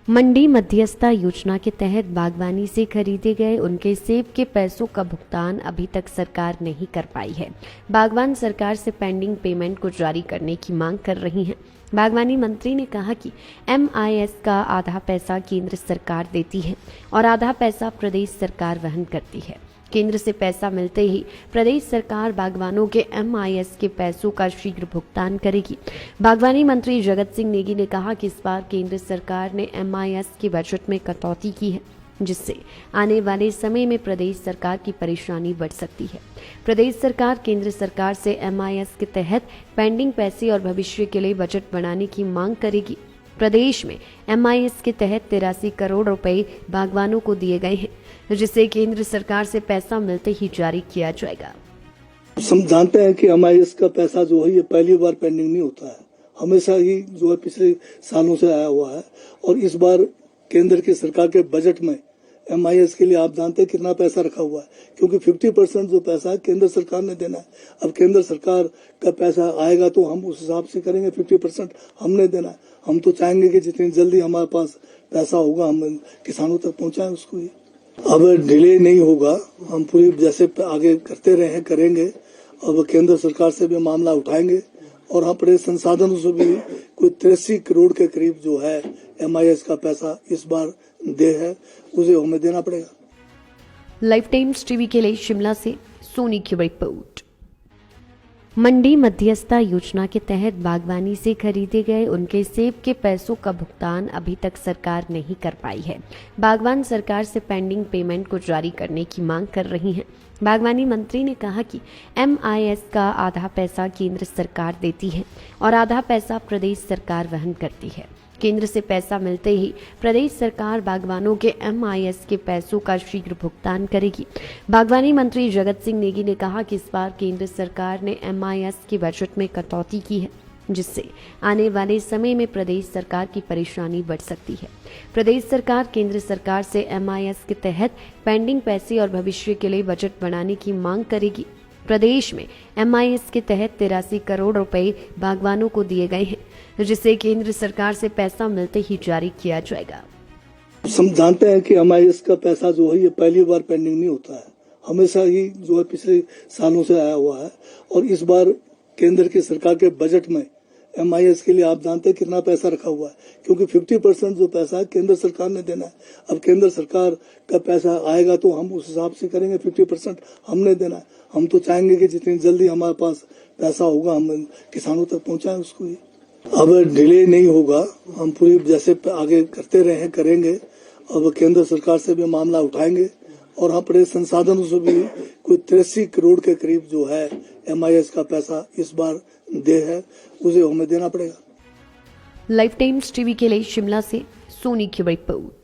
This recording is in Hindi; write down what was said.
मंडी मध्यस्थता योजना के तहत बागवानी से खरीदे गए उनके सेब के पैसों का भुगतान अभी तक सरकार नहीं कर पाई है। बागवान सरकार से पेंडिंग पेमेंट को जारी करने की मांग कर रही हैं। बागवानी मंत्री ने कहा कि MIS का आधा पैसा केंद्र सरकार देती है और आधा पैसा प्रदेश सरकार वहन करती है। केंद्र से पैसा मिलते ही प्रदेश सरकार बागवानों के MIS के पैसों का शीघ्र भुगतान करेगी। बागवानी मंत्री जगत सिंह नेगी ने कहा कि इस बार केंद्र सरकार ने MIS के बजट में कटौती की है, जिससे आने वाले समय में प्रदेश सरकार की परेशानी बढ़ सकती है। प्रदेश सरकार केंद्र सरकार से MIS के तहत पेंडिंग पैसे और भविष्य के लिए बजट बनाने की मांग करेगी। प्रदेश में MIS के तहत 83 करोड़ रुपए बागवानों को दिए गए हैं, जिसे केंद्र सरकार से पैसा मिलते ही जारी किया जाएगा। हम जानते हैं कि MIS का पैसा जो है ये पहली बार पेंडिंग नहीं होता है, हमेशा ही जो है पिछले सालों से आया हुआ है। और इस बार केंद्र की सरकार के बजट में MIS के लिए आप जानते हैं कितना पैसा रखा हुआ है, क्योंकि 50% जो पैसा है केंद्र सरकार ने देना है। अब केंद्र सरकार का पैसा आएगा तो हम उस हिसाब से करेंगे, 50% हमने देना है। हम तो चाहेंगे कि जितनी जल्दी हमारे पास पैसा होगा हम किसानों तक पहुंचाएं उसको। अब डिले नहीं होगा, हम पूरी जैसे आगे करते रहे हैं करेंगे। अब केंद्र सरकार से भी मामला उठाएंगे और हम अपने संसाधनों से भी कोई 83 करोड़ के करीब जो है MIS का पैसा इस बार दे है, उसे हमें देना पड़ेगा। लाइफ टाइम्स टीवी के लिए शिमला से सोनी की रिपोर्ट। मंडी मध्यस्थता योजना के तहत बागवानी से खरीदे गए उनके सेब के पैसों का भुगतान अभी तक सरकार नहीं कर पाई है। बागवान सरकार से पेंडिंग पेमेंट को जारी करने की मांग कर रही हैं। बागवानी मंत्री ने कहा कि MIS का आधा पैसा केंद्र सरकार देती है और आधा पैसा प्रदेश सरकार वहन करती है। केंद्र से पैसा मिलते ही प्रदेश सरकार बागवानों के MIS के पैसों का शीघ्र भुगतान करेगी। बागवानी मंत्री जगत सिंह नेगी ने कहा कि इस बार केंद्र सरकार ने MIS के बजट में कटौती की है, जिससे आने वाले समय में प्रदेश सरकार की परेशानी बढ़ सकती है। प्रदेश सरकार केंद्र सरकार से MIS के तहत पेंडिंग पैसे और भविष्य के लिए बजट बनाने की मांग करेगी। प्रदेश में MIS के तहत 83 करोड़ रुपए बागवानों को दिए गए हैं, जिसे केंद्र सरकार से पैसा मिलते ही जारी किया जाएगा। हम जानते हैं कि MIS का पैसा जो है ये पहली बार पेंडिंग नहीं होता है, हमेशा ही जो है पिछले सालों से आया हुआ है। और इस बार केंद्र की सरकार के बजट में MIS के लिए आप जानते हैं कितना पैसा रखा हुआ है, क्योंकि 50% जो पैसा है केंद्र सरकार ने देना है। अब केंद्र सरकार का पैसा आएगा तो हम उस हिसाब से करेंगे, 50% हमने देना है। हम तो चाहेंगे कि जितनी जल्दी हमारे पास पैसा होगा हम किसानों तक पहुंचाएं उसको। अब डिले नहीं होगा, हम पूरी जैसे आगे करते रहे हैं करेंगे। अब केंद्र सरकार से भी मामला उठाएंगे और हम अपने संसाधनों से भी कोई 83 करोड़ के करीब जो है MIS का पैसा इस बार दे है, उसे हमें देना पड़ेगा। लाइफ टाइम्स टीवी के लिए शिमला से सोनी की रिपोर्ट।